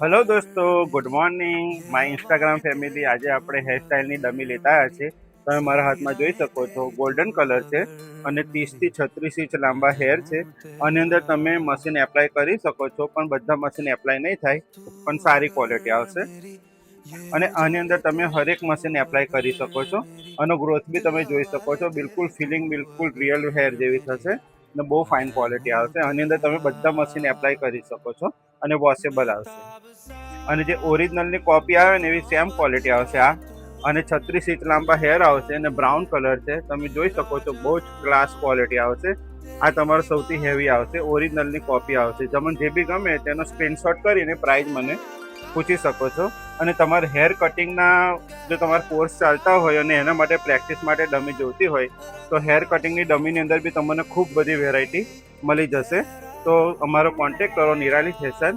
Hello દોસ્તો, good morning my Instagram family. આજે આપણે હેરસ્ટાઈલની ડમી લેતા આવ્યા છે. તમે મારા હાથમાં જોઈ શકો છો, ગોલ્ડન કલર છે અને 30 થી 36 ઇંચ લાંબા હેર છે. આની અંદર તમે મશીન એપ્લાય કરી શકો છો, પણ બધા મશીન એપ્લાય નહીં થાય, પણ સારી ક્વોલિટી આવશે. અને આની અંદર તમે હરેક મશીન એપ્લાય કરી શકો છો. આનો ગ્રોથ બી તમે જોઈ શકો છો, બિલકુલ ફિલિંગ બિલકુલ રિયલ હેર જેવી થશે અને બહુ ફાઇન ક્વોલિટી આવશે. આની અંદર તમે બધા મશીન એપ્લાય કરી શકો છો અને વોશેબલ આવશે. અને જે ઓરિજિનલની કોપી આવે ને એવી સેમ ક્વોલિટી આવશે આ. અને 36 ઇંચ લાંબા હેર આવશે અને બ્રાઉન કલર છે, તમે જોઈ શકો છો. બહુ જ ક્લાસ ક્વોલિટી આવશે. આ તમારો સૌથી હેવી આવશે, ઓરિજિનલની કોપી આવશે. તમને જે બી ગમે તેનો સ્ક્રીનશોટ કરીને પ્રાઇસ મને પૂછી શકો છો. અને તમારે હેર કટિંગના જો તમારા કોર્સ ચાલતા હોય અને એના માટે પ્રેક્ટિસ માટે ડમી જોઈતી હોય તો હેર કટિંગની ડમીની અંદર બી તમને ખૂબ બધી વેરાયટી મળી જશે. તો અમારો કોન્ટેક્ટ કરો, નિરાલી ફેશન.